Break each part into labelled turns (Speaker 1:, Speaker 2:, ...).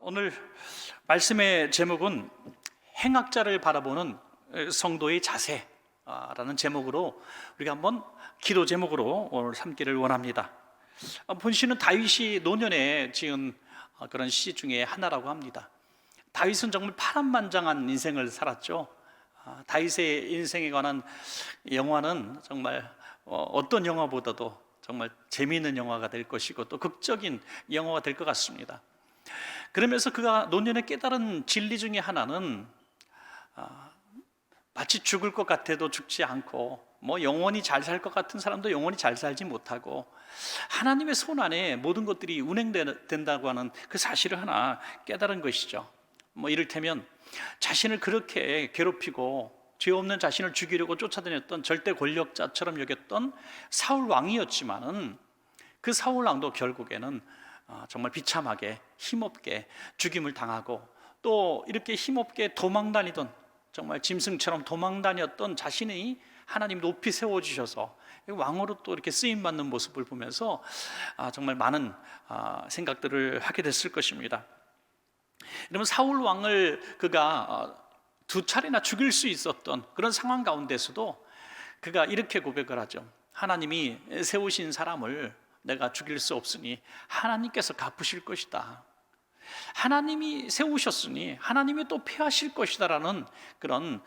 Speaker 1: 오늘 말씀의 제목은 행악자를 바라보는 성도의 자세라는 제목으로 우리가 한번 기도 제목으로 오늘 삼기를 원합니다. 본시는 다윗이 노년에 지은 그런 시 중에 하나라고 합니다. 다윗은 정말 파란만장한 인생을 살았죠. 다윗의 인생에 관한 영화는 정말 어떤 영화보다도 정말 재미있는 영화가 될 것이고 또 극적인 영화가 될 것 같습니다. 그러면서 그가 노년에 깨달은 진리 중에 하나는 마치 죽을 것 같아도 죽지 않고 영원히 잘 살 것 같은 사람도 영원히 잘 살지 못하고 하나님의 손 안에 모든 것들이 운행된다고 하는 그 사실을 하나 깨달은 것이죠. 이를테면 자신을 그렇게 괴롭히고 죄 없는 자신을 죽이려고 쫓아다녔던 절대 권력자처럼 여겼던 사울 왕이었지만은 그 사울 왕도 결국에는 정말 비참하게 힘없게 죽임을 당하고 또 이렇게 힘없게 도망다니던 정말 짐승처럼 도망다녔던 자신이 하나님 높이 세워주셔서 왕으로 또 이렇게 쓰임받는 모습을 보면서 정말 많은 생각들을 하게 됐을 것입니다. 여러분, 사울 왕을 그가 두 차례나 죽일 수 있었던 그런 상황 가운데서도 그가 이렇게 고백을 하죠. 하나님이 세우신 사람을 내가 죽일 수 없으니 하나님께서 갚으실 것이다. 하나님이 세우셨으니 하나님이 또 패하실 것이다 라는 그런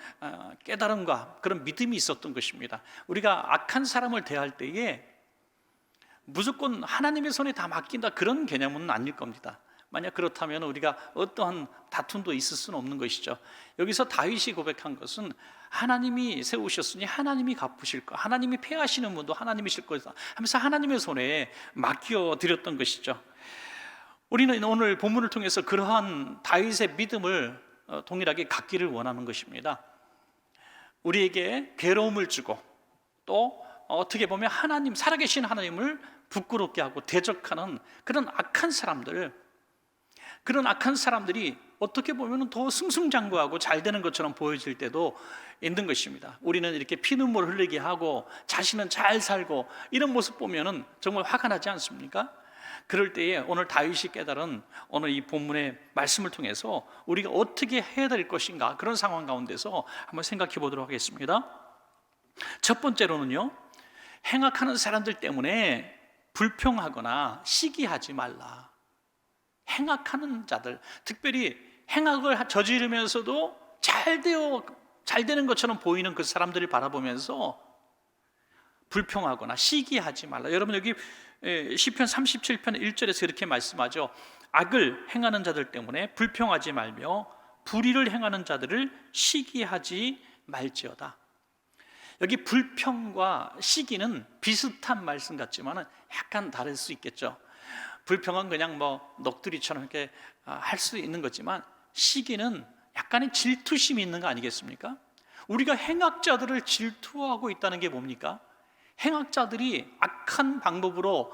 Speaker 1: 깨달음과 그런 믿음이 있었던 것입니다. 우리가 악한 사람을 대할 때에 무조건 하나님의 손에 다 맡긴다 그런 개념은 아닐 겁니다. 만약 그렇다면 우리가 어떠한 다툼도 있을 수는 없는 것이죠. 여기서 다윗이 고백한 것은 하나님이 세우셨으니 하나님이 갚으실 것, 하나님이 패하시는 분도 하나님이실 것이다 하면서 하나님의 손에 맡겨드렸던 것이죠. 우리는 오늘 본문을 통해서 그러한 다윗의 믿음을 동일하게 갖기를 원하는 것입니다. 우리에게 괴로움을 주고 또 어떻게 보면 하나님, 살아계신 하나님을 부끄럽게 하고 대적하는 그런 악한 사람들이 어떻게 보면 더 승승장구하고 잘 되는 것처럼 보여질 때도 있는 것입니다. 우리는 이렇게 피눈물 흘리게 하고 자신은 잘 살고 이런 모습 보면 정말 화가 나지 않습니까? 그럴 때에 오늘 다윗이 깨달은 오늘 이 본문의 말씀을 통해서 우리가 어떻게 해야 될 것인가, 그런 상황 가운데서 한번 생각해 보도록 하겠습니다. 첫 번째로는요, 행악하는 사람들 때문에 불평하거나 시기하지 말라. 행악하는 자들, 특별히 행악을 저지르면서도 잘 되는 것처럼 보이는 그 사람들을 바라보면서 불평하거나 시기하지 말라. 여러분, 여기 시편 37편 1절에서 이렇게 말씀하죠. 악을 행하는 자들 때문에 불평하지 말며 불의를 행하는 자들을 시기하지 말지어다. 여기 불평과 시기는 비슷한 말씀 같지만 약간 다를 수 있겠죠. 불평은 그냥 넋두리처럼 이렇게 할 수 있는 거지만 시기는 약간의 질투심이 있는 거 아니겠습니까? 우리가 행악자들을 질투하고 있다는 게 뭡니까? 행악자들이 악한 방법으로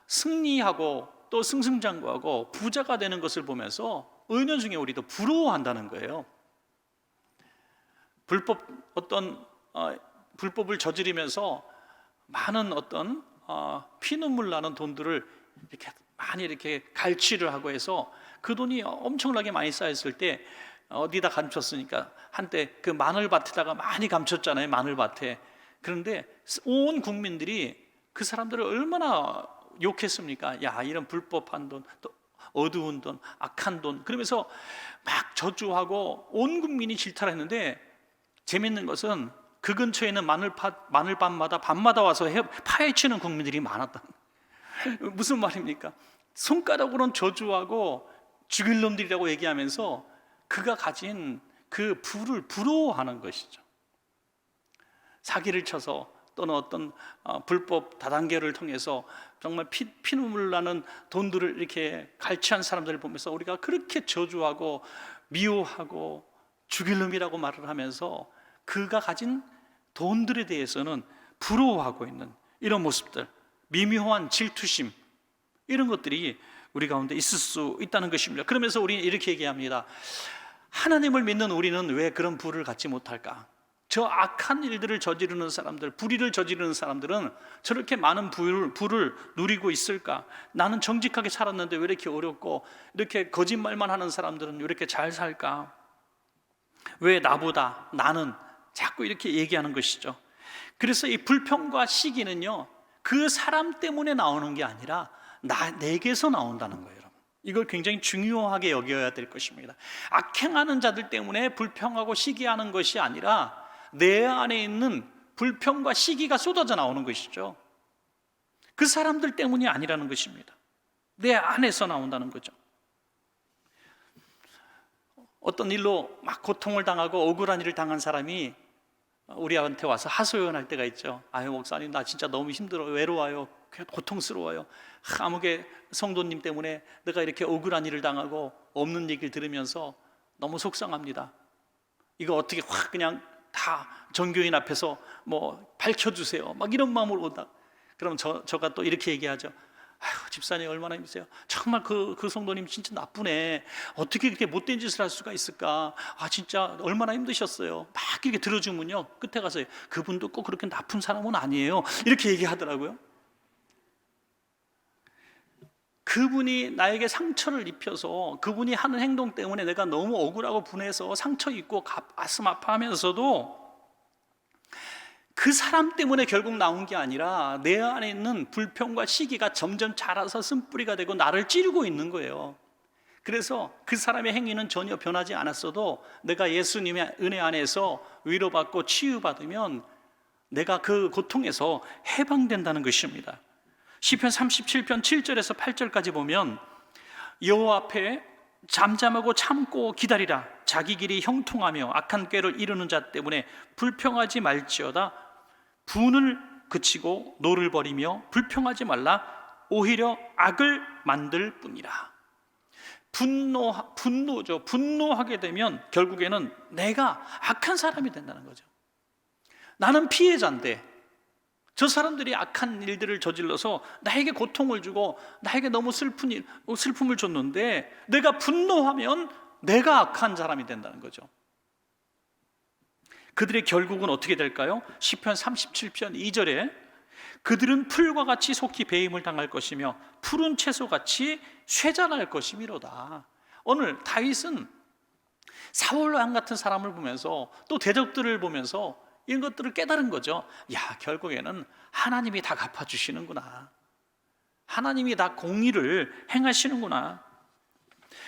Speaker 1: 승리하고 또 승승장구하고 부자가 되는 것을 보면서 은연중에 우리도 부러워한다는 거예요. 불법을 저지르면서 많은 피눈물 나는 돈들을 이렇게 많이 이렇게 갈취를 하고 해서 그 돈이 엄청나게 많이 쌓였을 때 어디다 감췄으니까 한때 그 마늘밭에다가 많이 감췄잖아요. 마늘밭에. 그런데 온 국민들이 그 사람들을 얼마나 욕했습니까? 야, 이런 불법한 돈, 또 어두운 돈, 악한 돈, 그러면서 막 저주하고 온 국민이 질타를 했는데, 재밌는 것은 그 근처에 있는 마늘밭마다 밤마다 와서 파헤치는 국민들이 많았다. 무슨 말입니까? 손가락으로는 저주하고 죽일 놈들이라고 얘기하면서 그가 가진 그 부를 부러워하는 것이죠. 사기를 쳐서 또는 어떤 불법 다단계를 통해서 정말 피눈물 나는 돈들을 이렇게 갈취한 사람들을 보면서 우리가 그렇게 저주하고 미워하고 죽일 놈이라고 말을 하면서 그가 가진 돈들에 대해서는 부러워하고 있는 이런 모습들, 미묘한 질투심, 이런 것들이 우리 가운데 있을 수 있다는 것입니다. 그러면서 우리는 이렇게 얘기합니다. 하나님을 믿는 우리는 왜 그런 부를 갖지 못할까? 저 악한 일들을 저지르는 사람들, 불의를 저지르는 사람들은 저렇게 많은 부를 누리고 있을까? 나는 정직하게 살았는데 왜 이렇게 어렵고, 이렇게 거짓말만 하는 사람들은 왜 이렇게 잘 살까? 왜 나보다, 나는, 자꾸 이렇게 얘기하는 것이죠. 그래서 이 불평과 시기는요, 그 사람 때문에 나오는 게 아니라 내게서 나온다는 거예요. 여러분, 이걸 굉장히 중요하게 여겨야 될 것입니다. 악행하는 자들 때문에 불평하고 시기하는 것이 아니라 내 안에 있는 불평과 시기가 쏟아져 나오는 것이죠. 그 사람들 때문이 아니라는 것입니다. 내 안에서 나온다는 거죠. 어떤 일로 막 고통을 당하고 억울한 일을 당한 사람이 우리한테 와서 하소연할 때가 있죠. 아유, 목사님, 나 진짜 너무 힘들어요, 외로워요, 고통스러워요. 아무개 성도님 때문에 내가 이렇게 억울한 일을 당하고 없는 얘기를 들으면서 너무 속상합니다. 이거 어떻게 확 그냥 다 전교인 앞에서 뭐 밝혀주세요, 막 이런 마음으로 온다. 그럼 저가 또 이렇게 얘기하죠. 아휴, 집사님 얼마나 힘드세요. 정말 그 성도님 진짜 나쁘네. 어떻게 그렇게 못된 짓을 할 수가 있을까. 아, 진짜 얼마나 힘드셨어요. 막 이렇게 들어주면요, 끝에 가서 그분도 꼭 그렇게 나쁜 사람은 아니에요, 이렇게 얘기하더라고요. 그분이 나에게 상처를 입혀서, 그분이 하는 행동 때문에 내가 너무 억울하고 분해서 상처 입고 가슴 아파하면서도 그 사람 때문에 결국 나온 게 아니라 내 안에 있는 불평과 시기가 점점 자라서 쓴뿌리가 되고 나를 찌르고 있는 거예요. 그래서 그 사람의 행위는 전혀 변하지 않았어도 내가 예수님의 은혜 안에서 위로받고 치유받으면 내가 그 고통에서 해방된다는 것입니다. 시편 37편 7절에서 8절까지 보면 여호와 앞에 잠잠하고 참고 기다리라. 자기 길이 형통하며 악한 꾀를 이루는 자 때문에 불평하지 말지어다. 분을 그치고 노를 버리며 불평하지 말라. 오히려 악을 만들 뿐이라. 분노죠. 분노하게 되면 결국에는 내가 악한 사람이 된다는 거죠. 나는 피해자인데 저 사람들이 악한 일들을 저질러서 나에게 고통을 주고 나에게 너무 슬픔을 줬는데, 내가 분노하면 내가 악한 사람이 된다는 거죠. 그들의 결국은 어떻게 될까요? 시편 37편 2절에 그들은 풀과 같이 속히 배임을 당할 것이며 푸른 채소같이 쇠잔할 것이미로다. 오늘 다윗은 사울 왕 같은 사람을 보면서 또 대적들을 보면서 이런 것들을 깨달은 거죠. 야, 결국에는 하나님이 다 갚아주시는구나. 하나님이 다 공의를 행하시는구나.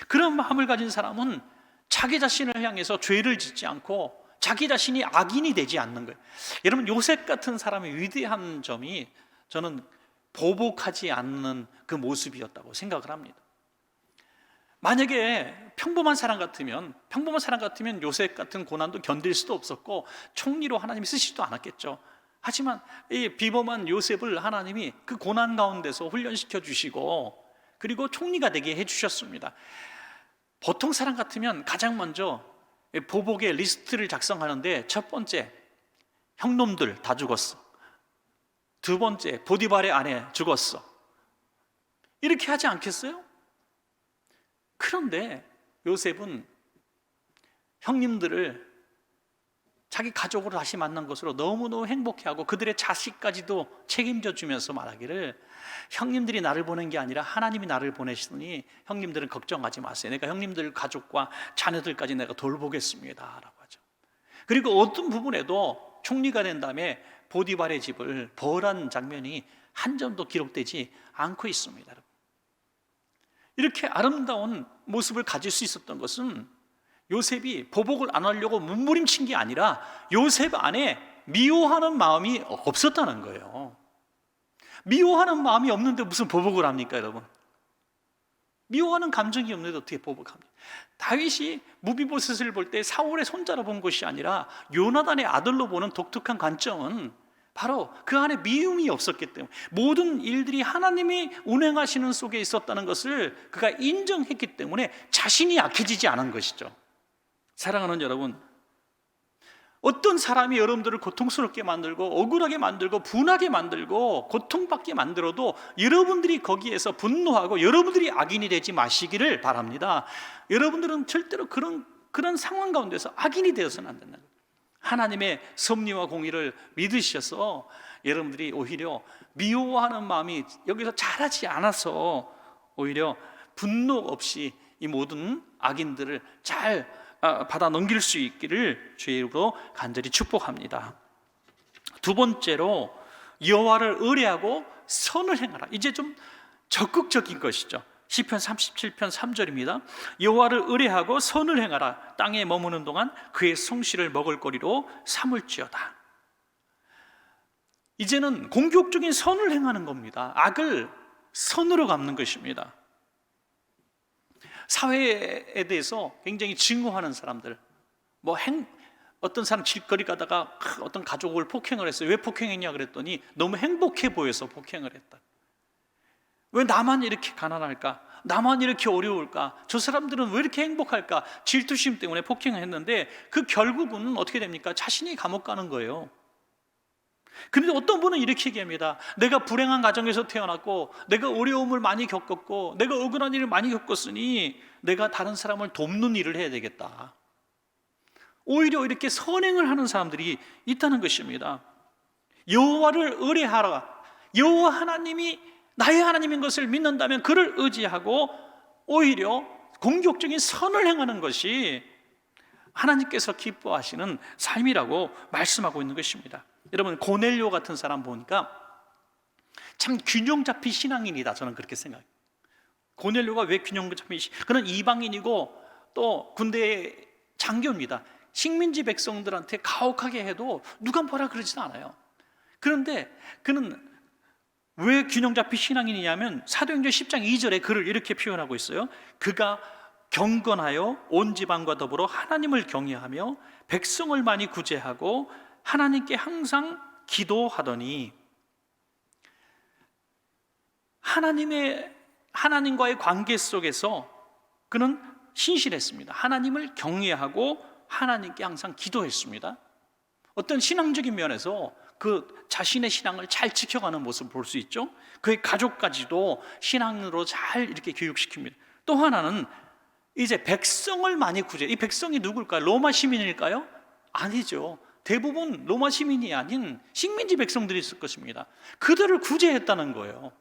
Speaker 1: 그런 마음을 가진 사람은 자기 자신을 향해서 죄를 짓지 않고 자기 자신이 악인이 되지 않는 거예요. 여러분, 요셉 같은 사람의 위대한 점이 저는 보복하지 않는 그 모습이었다고 생각을 합니다. 만약에 평범한 사람 같으면 요셉 같은 고난도 견딜 수도 없었고 총리로 하나님이 쓰시지도 않았겠죠. 하지만 이 비범한 요셉을 하나님이 그 고난 가운데서 훈련시켜 주시고 그리고 총리가 되게 해주셨습니다. 보통 사람 같으면 가장 먼저 보복의 리스트를 작성하는데, 첫 번째, 형놈들 다 죽었어. 두 번째, 보디발의 아내 죽었어. 이렇게 하지 않겠어요? 그런데 요셉은 형님들을 자기 가족으로 다시 만난 것으로 너무너무 행복해하고 그들의 자식까지도 책임져 주면서 말하기를, 형님들이 나를 보낸 게 아니라 하나님이 나를 보내시더니 형님들은 걱정하지 마세요. 내가 형님들 가족과 자녀들까지 내가 돌보겠습니다 라고 하죠. 그리고 어떤 부분에도 총리가 된 다음에 보디발의 집을 벌한 장면이 한 점도 기록되지 않고 있습니다. 이렇게 아름다운 모습을 가질 수 있었던 것은 요셉이 보복을 안 하려고 몸부림친 게 아니라 요셉 안에 미워하는 마음이 없었다는 거예요. 미워하는 마음이 없는데 무슨 보복을 합니까, 여러분? 미워하는 감정이 없는데 어떻게 보복합니까? 다윗이 무비보셋을 볼 때 사울의 손자로 본 것이 아니라 요나단의 아들로 보는 독특한 관점은 바로 그 안에 미움이 없었기 때문에, 모든 일들이 하나님이 운행하시는 속에 있었다는 것을 그가 인정했기 때문에 자신이 약해지지 않은 것이죠. 사랑하는 여러분, 어떤 사람이 여러분들을 고통스럽게 만들고 억울하게 만들고 분하게 만들고 고통받게 만들어도 여러분들이 거기에서 분노하고 여러분들이 악인이 되지 마시기를 바랍니다. 여러분들은 절대로 그런 상황 가운데서 악인이 되어서는 안 된다. 하나님의 섭리와 공의를 믿으셔서 여러분들이 오히려 미워하는 마음이 여기서 자라지 않아서 오히려 분노 없이 이 모든 악인들을 잘 받아 넘길 수 있기를 주의 이름으로 간절히 축복합니다. 두 번째로 여호와를 의뢰하고 선을 행하라. 이제 좀 적극적인 것이죠. 시편 37편 3절입니다. 여호와를 의뢰하고 선을 행하라. 땅에 머무는 동안 그의 성실을 먹을거리로 삼을지어다. 이제는 공격적인 선을 행하는 겁니다. 악을 선으로 갚는 것입니다. 사회에 대해서 굉장히 증오하는 사람들, 어떤 사람 길거리 가다가 어떤 가족을 폭행을 했어요. 왜 폭행했냐 그랬더니 너무 행복해 보여서 폭행을 했다. 왜 나만 이렇게 가난할까? 나만 이렇게 어려울까? 저 사람들은 왜 이렇게 행복할까? 질투심 때문에 폭행을 했는데 그 결국은 어떻게 됩니까? 자신이 감옥 가는 거예요. 그런데 어떤 분은 이렇게 얘기합니다. 내가 불행한 가정에서 태어났고, 내가 어려움을 많이 겪었고, 내가 억울한 일을 많이 겪었으니 내가 다른 사람을 돕는 일을 해야 되겠다. 오히려 이렇게 선행을 하는 사람들이 있다는 것입니다. 여호와를 의뢰하라. 여호와 하나님이 나의 하나님인 것을 믿는다면 그를 의지하고 오히려 공격적인 선을 행하는 것이 하나님께서 기뻐하시는 삶이라고 말씀하고 있는 것입니다. 여러분, 고넬료 같은 사람 보니까 참 균형 잡힌 신앙인이다, 저는 그렇게 생각해요. 고넬료가 왜 균형 잡힌 그는 이방인이고 또 군대의 장교입니다. 식민지 백성들한테 가혹하게 해도 누가 뭐라 그러진 않아요. 그런데 그는 왜 균형 잡힌 신앙인이냐면 사도행전 10장 2절에 그를 이렇게 표현하고 있어요. 그가 경건하여 온 지방과 더불어 하나님을 경외하며 백성을 많이 구제하고 하나님께 항상 기도하더니, 하나님과의 관계 속에서 그는 신실했습니다. 하나님을 경외하고 하나님께 항상 기도했습니다. 어떤 신앙적인 면에서 그 자신의 신앙을 잘 지켜가는 모습을 볼 수 있죠. 그의 가족까지도 신앙으로 잘 이렇게 교육시킵니다. 또 하나는 이제 백성을 많이 구제. 이 백성이 누굴까요? 로마 시민일까요? 아니죠. 대부분 로마 시민이 아닌 식민지 백성들이 있을 것입니다. 그들을 구제했다는 거예요.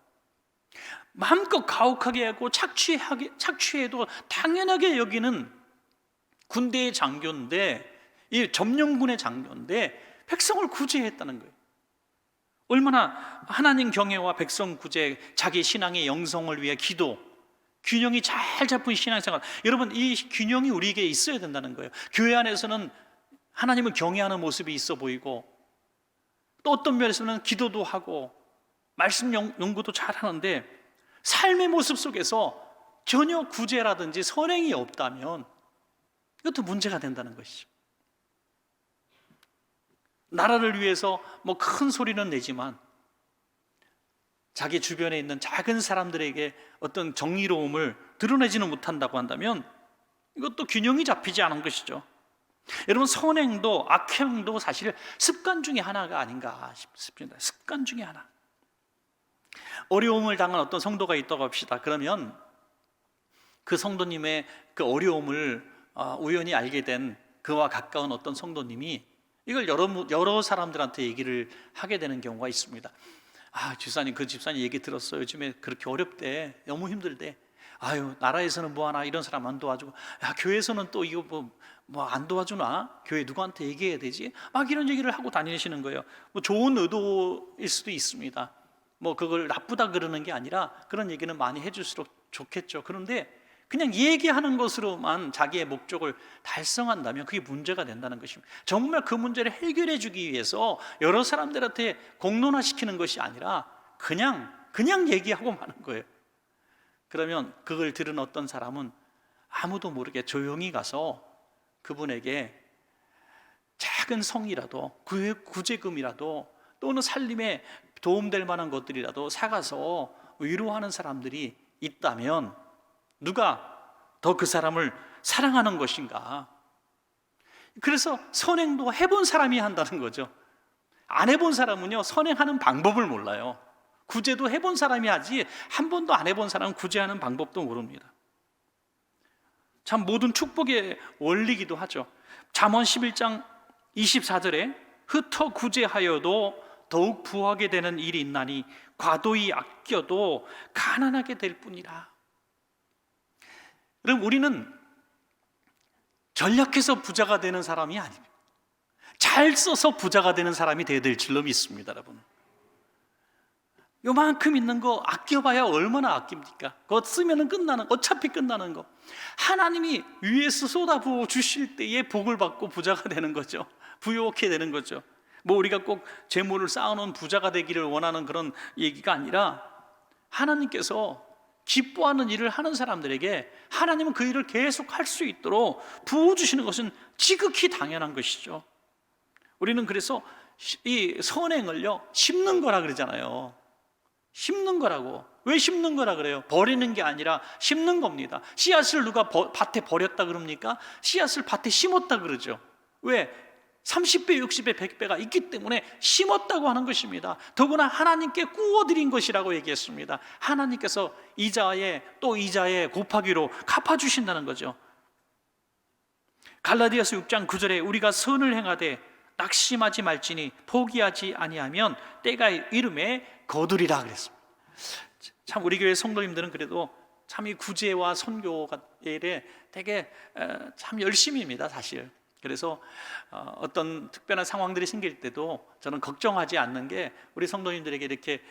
Speaker 1: 마음껏 가혹하게 하고 착취해도 당연하게 여기는 군대의 장교인데, 이 점령군의 장교인데 백성을 구제했다는 거예요. 얼마나 하나님 경외와 백성 구제, 자기 신앙의 영성을 위해 기도, 균형이 잘 잡힌 신앙생활. 여러분, 이 균형이 우리에게 있어야 된다는 거예요. 교회 안에서는 하나님을 경외하는 모습이 있어 보이고, 또 어떤 면에서는 기도도 하고 말씀 연구도 잘 하는데 삶의 모습 속에서 전혀 구제라든지 선행이 없다면 이것도 문제가 된다는 것이죠. 나라를 위해서 큰 소리는 내지만 자기 주변에 있는 작은 사람들에게 어떤 정의로움을 드러내지는 못한다고 한다면 이것도 균형이 잡히지 않은 것이죠. 여러분, 선행도 악행도 사실 습관 중에 하나가 아닌가 싶습니다. 습관 중에 하나. 어려움을 당한 어떤 성도가 있다고 합시다. 그러면 그 성도님의 그 어려움을 우연히 알게 된 그와 가까운 어떤 성도님이 이걸 여러 사람들한테 얘기를 하게 되는 경우가 있습니다. 집사님, 그 집사님 얘기 들었어요. 요즘에 그렇게 어렵대. 너무 힘들대. 나라에서는 뭐하나 이런 사람 안 도와주고, 교회에서는 또 이거 안 도와주나? 교회 누구한테 얘기해야 되지? 이런 얘기를 하고 다니시는 거예요. 좋은 의도일 수도 있습니다. 그걸 나쁘다 그러는 게 아니라 그런 얘기는 많이 해줄수록 좋겠죠. 그런데 그냥 얘기하는 것으로만 자기의 목적을 달성한다면 그게 문제가 된다는 것입니다. 정말 그 문제를 해결해 주기 위해서 여러 사람들한테 공론화시키는 것이 아니라 그냥 얘기하고 마는 거예요. 그러면 그걸 들은 어떤 사람은 아무도 모르게 조용히 가서 그분에게 작은 성이라도, 구제금이라도, 또는 살림에 도움될 만한 것들이라도 사가서 위로하는 사람들이 있다면 누가 더 그 사람을 사랑하는 것인가? 그래서 선행도 해본 사람이 한다는 거죠. 안 해본 사람은요, 선행하는 방법을 몰라요. 구제도 해본 사람이 하지 한 번도 안 해본 사람은 구제하는 방법도 모릅니다. 참 모든 축복의 원리이기도 하죠. 잠언 11장 24절에 흩어 구제하여도 더욱 부하게 되는 일이 있나니 과도히 아껴도 가난하게 될 뿐이라. 여러분, 우리는 전략해서 부자가 되는 사람이 아닙니다. 잘 써서 부자가 되는 사람이 되어야 될 줄로 믿습니다. 여러분, 요만큼 있는 거 아껴봐야 얼마나 아낍니까? 그거 쓰면 끝나는, 어차피 끝나는 거. 하나님이 위에서 쏟아부어 주실 때에 복을 받고 부자가 되는 거죠. 부유하게 되는 거죠. 뭐 우리가 꼭 재물을 쌓아놓은 부자가 되기를 원하는 그런 얘기가 아니라, 하나님께서 기뻐하는 일을 하는 사람들에게 하나님은 그 일을 계속 할 수 있도록 부어주시는 것은 지극히 당연한 것이죠. 우리는 그래서 이 선행을요, 심는 거라 그러잖아요. 심는 거라고. 왜 심는 거라 그래요? 버리는 게 아니라 심는 겁니다. 씨앗을 누가 밭에 버렸다 그럽니까? 씨앗을 밭에 심었다 그러죠. 왜? 30배, 60배, 100배가 있기 때문에 심었다고 하는 것입니다. 더구나 하나님께 구워드린 것이라고 얘기했습니다. 하나님께서 이자에 또 이자에 곱하기로 갚아주신다는 거죠. 갈라디아서 6장 9절에 우리가 선을 행하되 낙심하지 말지니 포기하지 아니하면 때가 이름에 거두리라 그랬습니다. 참 우리 교회 성도님들은 그래도 참 이 구제와 선교에 되게 참 열심입니다, 사실. 그래서 어떤 특별한 상황들이 생길 때도 저는 걱정하지 않는 게, 우리 성도님들에게 이렇게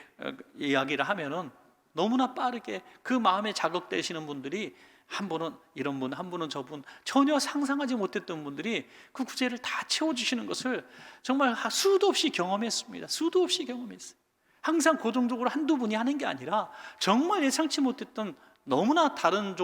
Speaker 1: 이야기를 하면은 너무나 빠르게 그 마음에 자극되시는 분들이, 한 분은 이런 분, 한 분은 저분, 전혀 상상하지 못했던 분들이 그 구제를 다 채워주시는 것을 정말 수도 없이 경험했습니다. 수도 없이 경험했어요. 항상 고정적으로 한두 분이 하는 게 아니라 정말 예상치 못했던 너무나 다른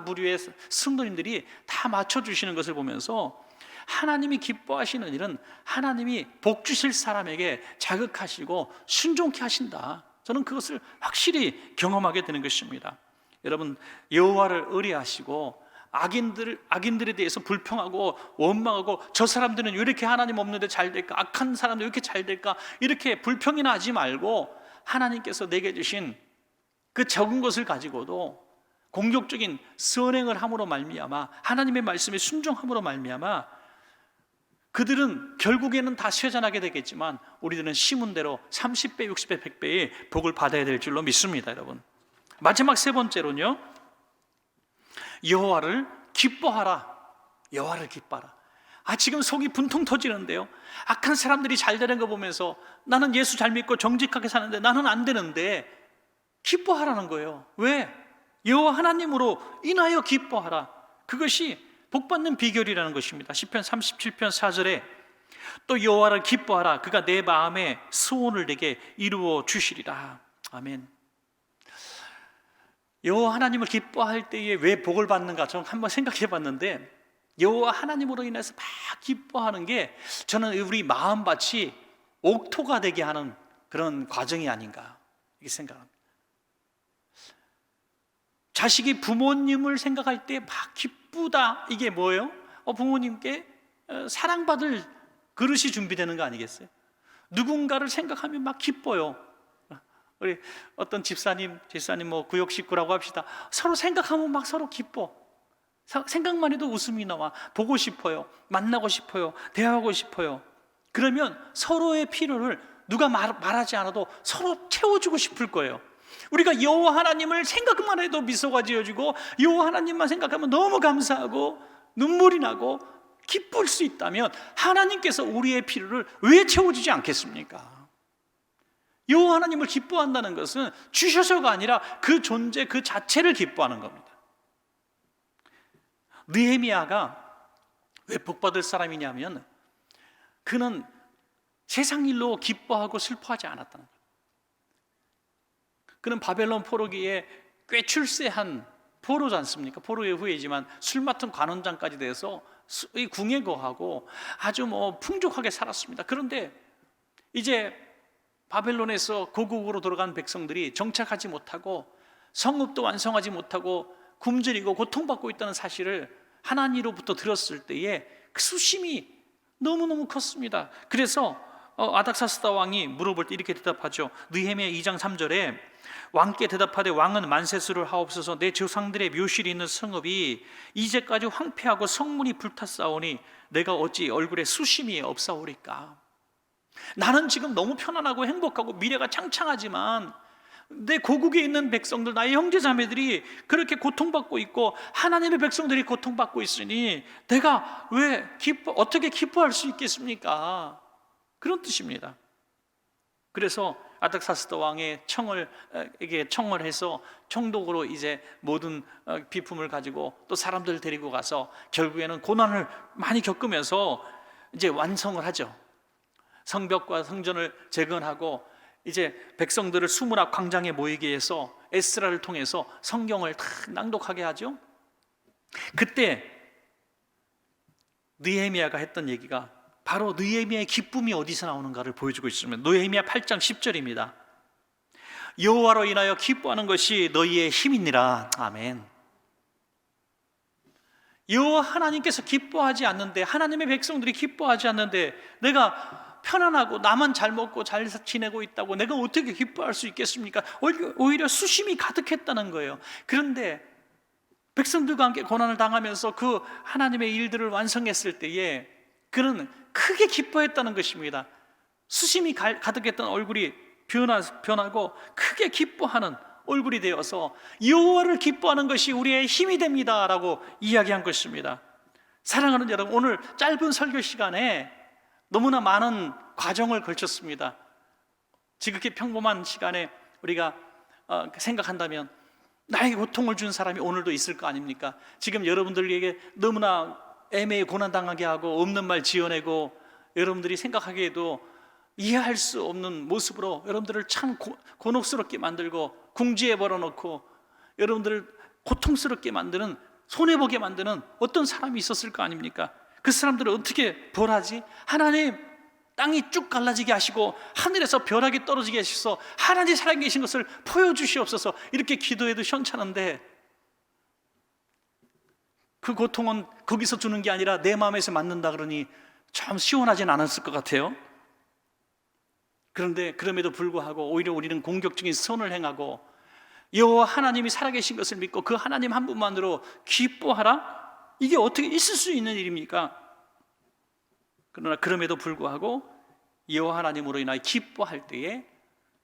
Speaker 1: 부류의 성도님들이 다 맞춰주시는 것을 보면서, 하나님이 기뻐하시는 일은 하나님이 복 주실 사람에게 자극하시고 순종케 하신다. 저는 그것을 확실히 경험하게 되는 것입니다. 여러분, 여호와를 의뢰하시고 악인들에 대해서 불평하고 원망하고, 저 사람들은 왜 이렇게 하나님 없는데 잘 될까? 악한 사람들 왜 이렇게 잘 될까? 이렇게 불평이나 하지 말고, 하나님께서 내게 주신 그 적은 것을 가지고도 공격적인 선행을 함으로 말미암아, 하나님의 말씀에 순종함으로 말미암아, 그들은 결국에는 다 쇠잔하게 되겠지만 우리들은 심은 대로 30배, 60배, 100배의 복을 받아야 될 줄로 믿습니다. 여러분, 마지막 세 번째로는요, 여호와를 기뻐하라. 여호와를 기뻐하라. 지금 속이 분통 터지는데요, 악한 사람들이 잘 되는 거 보면서 나는 예수 잘 믿고 정직하게 사는데 나는 안 되는데, 기뻐하라는 거예요. 왜? 여호와 하나님으로 인하여 기뻐하라. 그것이 복받는 비결이라는 것입니다. 시편 37편 4절에 또 여호와를 기뻐하라. 그가 내 마음의 소원을 내게 이루어 주시리라. 아멘. 여호와 하나님을 기뻐할 때에 왜 복을 받는가, 저는 한번 생각해 봤는데, 여호와 하나님으로 인해서 막 기뻐하는 게, 저는 우리 마음밭이 옥토가 되게 하는 그런 과정이 아닌가 이렇게 생각합니다. 자식이 부모님을 생각할 때 막 기쁘다, 이게 뭐예요? 부모님께 사랑받을 그릇이 준비되는 거 아니겠어요? 누군가를 생각하면 막 기뻐요. 우리 어떤 집사님, 뭐 구역 식구라고 합시다. 서로 생각하면 막 서로 기뻐. 생각만 해도 웃음이 나와. 보고 싶어요. 만나고 싶어요. 대화하고 싶어요. 그러면 서로의 필요를 누가 말하지 않아도 서로 채워주고 싶을 거예요. 우리가 여호와 하나님을 생각만 해도 미소가 지어지고, 여호와 하나님만 생각하면 너무 감사하고 눈물이 나고 기쁠 수 있다면, 하나님께서 우리의 필요를 왜 채워주지 않겠습니까? 여호와 하나님을 기뻐한다는 것은 주셔서가 아니라 그 존재 그 자체를 기뻐하는 겁니다. 느헤미야가 왜 복받을 사람이냐면, 그는 세상 일로 기뻐하고 슬퍼하지 않았다는 거예요. 그는 바벨론 포로기에 꽤 출세한 포로지 않습니까? 포로의 후예지만 술 맡은 관원장까지 돼서 이 궁에 거하고 아주 풍족하게 살았습니다. 그런데 이제 바벨론에서 고국으로 돌아간 백성들이 정착하지 못하고 성읍도 완성하지 못하고 굶주리고 고통받고 있다는 사실을 하나님으로부터 들었을 때에 그 수심이 너무너무 컸습니다. 그래서 아닥사스다 왕이 물어볼 때 이렇게 대답하죠. 느헤미야 2장 3절에 왕께 대답하되 왕은 만세수를 하옵소서. 내 조상들의 묘실이 있는 성읍이 이제까지 황폐하고 성문이 불탔사오니 내가 어찌 얼굴에 수심이 없사오리까. 나는 지금 너무 편안하고 행복하고 미래가 창창하지만 내 고국에 있는 백성들, 나의 형제자매들이 그렇게 고통받고 있고 하나님의 백성들이 고통받고 있으니 내가 왜 어떻게 기뻐할 수 있겠습니까? 그런 뜻입니다. 그래서 아닥사스다 왕의 청을 해서 총독으로 이제 모든 비품을 가지고 또 사람들을 데리고 가서 결국에는 고난을 많이 겪으면서 이제 완성을 하죠. 성벽과 성전을 재건하고 이제 백성들을 수문학 광장에 모이게 해서 에스라를 통해서 성경을 다 낭독하게 하죠. 그때 느헤미야가 했던 얘기가 바로 느헤미야의 기쁨이 어디서 나오는가를 보여주고 있습니다. 느헤미야 8장 10절입니다. 여호와로 인하여 기뻐하는 것이 너희의 힘이니라. 아멘. 여호와 하나님께서 기뻐하지 않는데, 하나님의 백성들이 기뻐하지 않는데 내가 편안하고 나만 잘 먹고 잘 지내고 있다고 내가 어떻게 기뻐할 수 있겠습니까? 오히려 수심이 가득했다는 거예요. 그런데 백성들과 함께 고난을 당하면서 그 하나님의 일들을 완성했을 때에 그는 크게 기뻐했다는 것입니다. 수심이 가득했던 얼굴이 변하고 크게 기뻐하는 얼굴이 되어서 여호와를 기뻐하는 것이 우리의 힘이 됩니다 라고 이야기한 것입니다. 사랑하는 여러분, 오늘 짧은 설교 시간에 너무나 많은 과정을 걸쳤습니다. 지극히 평범한 시간에 우리가 생각한다면 나에게 고통을 준 사람이 오늘도 있을 거 아닙니까? 지금 여러분들에게 너무나 애매히 고난당하게 하고 없는 말 지어내고 여러분들이 생각하기에도 이해할 수 없는 모습으로 여러분들을 참 곤혹스럽게 만들고 궁지에 벌어놓고 여러분들을 고통스럽게 만드는, 손해보게 만드는 어떤 사람이 있었을 거 아닙니까? 그 사람들을 어떻게 벌하지? 하나님, 땅이 쭉 갈라지게 하시고 하늘에서 벼락이 떨어지게 하셔서 하나님 살아계신 것을 보여주시옵소서, 이렇게 기도해도 현찮은데 그 고통은 거기서 주는 게 아니라 내 마음에서 맞는다 그러니 참 시원하진 않았을 것 같아요. 그런데 그럼에도 불구하고 오히려 우리는 공격적인 선을 행하고 여호와 하나님이 살아계신 것을 믿고 그 하나님 한 분만으로 기뻐하라? 이게 어떻게 있을 수 있는 일입니까? 그러나 그럼에도 불구하고 여호와 하나님으로 인하여 기뻐할 때에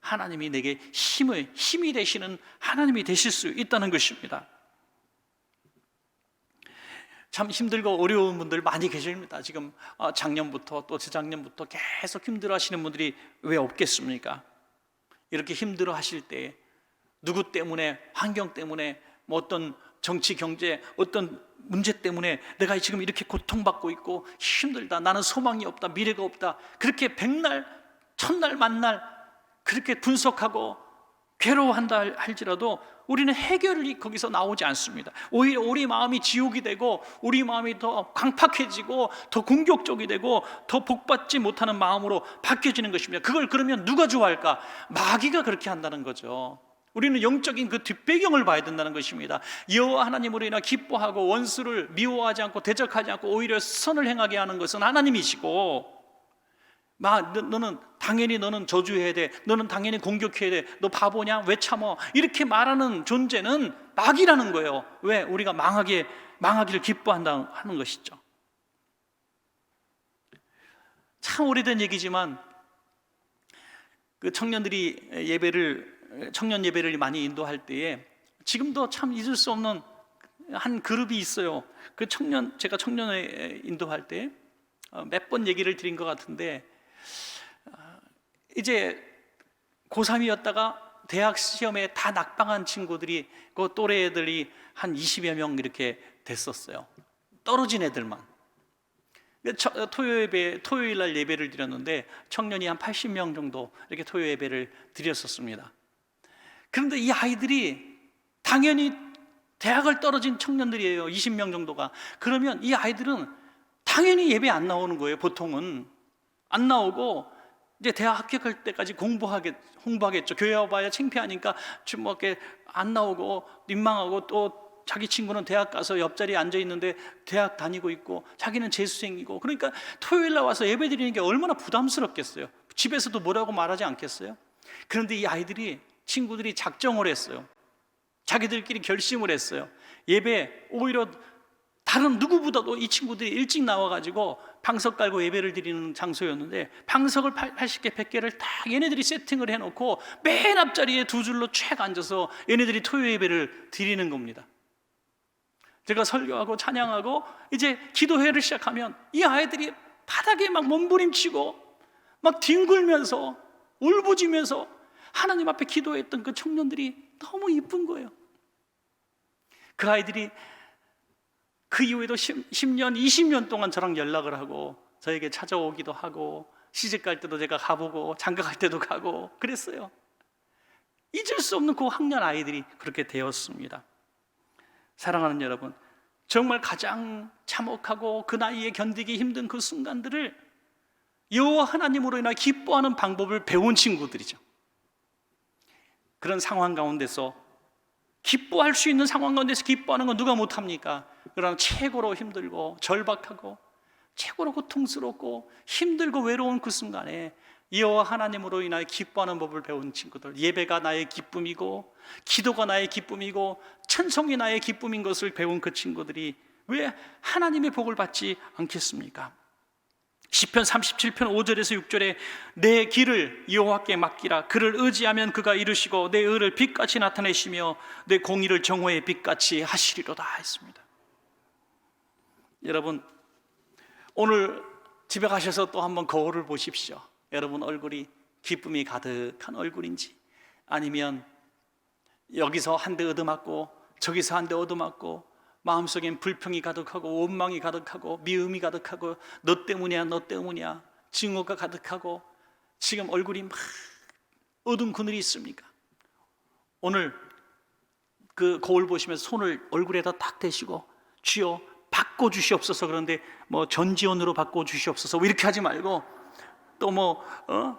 Speaker 1: 하나님이 내게 힘이 되시는 하나님이 되실 수 있다는 것입니다. 참 힘들고 어려운 분들 많이 계십니다. 지금 작년부터 또 재작년부터 계속 힘들어하시는 분들이 왜 없겠습니까? 이렇게 힘들어하실 때 누구 때문에, 환경 때문에, 뭐 어떤 정치, 경제, 어떤 문제 때문에 내가 지금 이렇게 고통받고 있고 힘들다, 나는 소망이 없다, 미래가 없다, 그렇게 백날, 천날, 만날 그렇게 분석하고 괴로워한다 할지라도 우리는 해결이 거기서 나오지 않습니다. 오히려 우리 마음이 지옥이 되고 우리 마음이 더 강팍해지고 더 공격적이 되고 더 복받지 못하는 마음으로 바뀌어지는 것입니다. 그걸 그러면 누가 좋아할까? 마귀가 그렇게 한다는 거죠. 우리는 영적인 그 뒷배경을 봐야 된다는 것입니다. 여호와 하나님으로 인하 기뻐하고 원수를 미워하지 않고 대적하지 않고 오히려 선을 행하게 하는 것은 하나님이시고, 너는 당연히 너는 저주해야 돼, 너는 당연히 공격해야 돼, 너 바보냐, 왜 참어, 이렇게 말하는 존재는 마귀라는 거예요. 왜? 우리가 망하기를 기뻐한다 하는 것이죠. 참 오래된 얘기지만 그 청년 예배를 많이 인도할 때에 지금도 참 잊을 수 없는 한 그룹이 있어요. 제가 청년회 인도할 때 몇 번 얘기를 드린 것 같은데, 이제 고3이었다가 대학 시험에 다 낙방한 친구들이, 그 또래 애들이 한 20여 명 이렇게 됐었어요. 떨어진 애들만. 토요일 날 예배를 드렸는데 청년이 한 80명 정도 이렇게 토요 예배를 드렸었습니다. 그런데 이 아이들이 당연히 대학을 떨어진 청년들이에요. 20명 정도가. 그러면 이 아이들은 당연히 예배 안 나오는 거예요. 보통은 안 나오고 이제 대학 합격할 때까지 홍보하겠죠. 교회 와봐야 창피하니까 좀 뭐 이렇게 안 나오고 민망하고, 또 자기 친구는 대학 가서 옆자리에 앉아 있는데 대학 다니고 있고 자기는 재수생이고, 그러니까 토요일 날 와서 예배 드리는 게 얼마나 부담스럽겠어요. 집에서도 뭐라고 말하지 않겠어요? 그런데 이 아이들이, 친구들이 작정을 했어요. 자기들끼리 결심을 했어요. 예배, 오히려 다른 누구보다도 이 친구들이 일찍 나와가지고 방석 깔고 예배를 드리는 장소였는데, 방석을 80개, 100개를 다 얘네들이 세팅을 해놓고 맨 앞자리에 두 줄로 쫙 앉아서 얘네들이 토요 예배를 드리는 겁니다. 제가 설교하고 찬양하고 이제 기도회를 시작하면 이 아이들이 바닥에 막 몸부림치고 막 뒹굴면서 울부짖으면서 하나님 앞에 기도했던 그 청년들이 너무 이쁜 거예요. 그 아이들이 그 이후에도 10년, 20년 동안 저랑 연락을 하고 저에게 찾아오기도 하고, 시집 갈 때도 제가 가보고 장가 갈 때도 가고 그랬어요. 잊을 수 없는 그 학년 아이들이 그렇게 되었습니다. 사랑하는 여러분, 정말 가장 참혹하고 그 나이에 견디기 힘든 그 순간들을 여호와 하나님으로 인하여 기뻐하는 방법을 배운 친구들이죠. 그런 상황 가운데서, 기뻐할 수 있는 상황 가운데서 기뻐하는 건 누가 못합니까? 그러나 최고로 힘들고 절박하고 최고로 고통스럽고 힘들고 외로운 그 순간에 여호와 하나님으로 인하여 기뻐하는 법을 배운 친구들, 예배가 나의 기쁨이고 기도가 나의 기쁨이고 찬송이 나의 기쁨인 것을 배운 그 친구들이 왜 하나님의 복을 받지 않겠습니까? 시편 37편 5절에서 6절에 내 길을 여호와께 맡기라. 그를 의지하면 그가 이루시고 내 의를 빛같이 나타내시며 내 공의를 정오의 빛같이 하시리로다 했습니다. 여러분, 오늘 집에 가셔서 또 한번 거울을 보십시오. 여러분 얼굴이 기쁨이 가득한 얼굴인지, 아니면 여기서 한 대 얻어맞고 저기서 한 대 얻어맞고 마음속엔 불평이 가득하고 원망이 가득하고 미움이 가득하고 너 때문이야 너 때문이야 증오가 가득하고 지금 얼굴이 막 어두운 그늘이 있습니까? 오늘 그 거울 보시면서 손을 얼굴에다 딱 대시고 주여 바꿔주시옵소서, 그런데 뭐 전지현으로 바꿔주시옵소서 이렇게 하지 말고, 또 뭐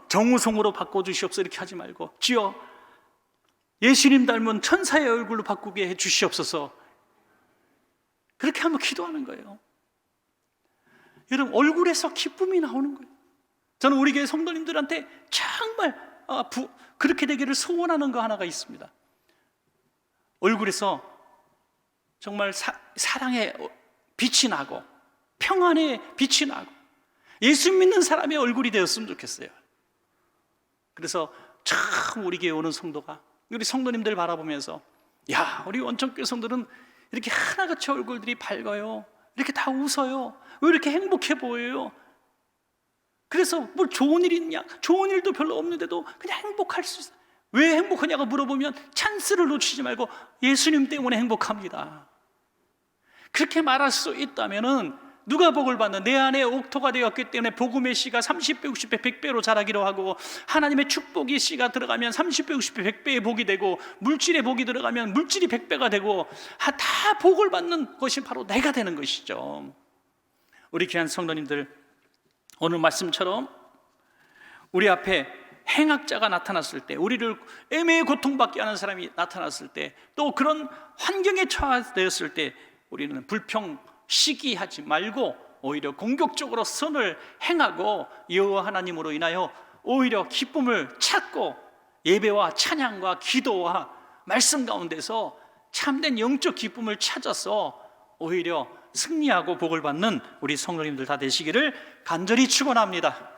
Speaker 1: 정우성으로 바꿔주시옵소서 이렇게 하지 말고, 주여 예수님 닮은 천사의 얼굴로 바꾸게 해주시옵소서, 그렇게 한번 기도하는 거예요. 여러분, 얼굴에서 기쁨이 나오는 거예요. 저는 우리 교회 성도님들한테 정말 그렇게 되기를 소원하는 거 하나가 있습니다. 얼굴에서 정말 사랑의 빛이 나고 평안의 빛이 나고 예수 믿는 사람의 얼굴이 되었으면 좋겠어요. 그래서 참 우리 교회 오는 성도가, 우리 성도님들 바라보면서, 야, 우리 원천교회 성도는 이렇게 하나같이 얼굴들이 밝아요, 이렇게 다 웃어요, 왜 이렇게 행복해 보여요? 그래서 뭘 좋은 일이 있냐? 좋은 일도 별로 없는데도 그냥 행복할 수 있어요. 왜 행복하냐고 물어보면 찬스를 놓치지 말고 예수님 때문에 행복합니다, 그렇게 말할 수 있다면은 누가 복을 받는, 내 안에 옥토가 되었기 때문에 복음의 씨가 30배, 60배, 100배로 자라기로 하고, 하나님의 축복의 씨가 들어가면 30배, 60배, 100배의 복이 되고, 물질의 복이 들어가면 물질이 100배가 되고, 다 복을 받는 것이 바로 내가 되는 것이죠. 우리 귀한 성도님들, 오늘 말씀처럼 우리 앞에 행악자가 나타났을 때, 우리를 애매히 고통받게 하는 사람이 나타났을 때, 또 그런 환경에 처하되었을 때 우리는 불평, 시기하지 말고 오히려 공격적으로 선을 행하고 여호와 하나님으로 인하여 오히려 기쁨을 찾고 예배와 찬양과 기도와 말씀 가운데서 참된 영적 기쁨을 찾아서 오히려 승리하고 복을 받는 우리 성도님들 다 되시기를 간절히 축원합니다.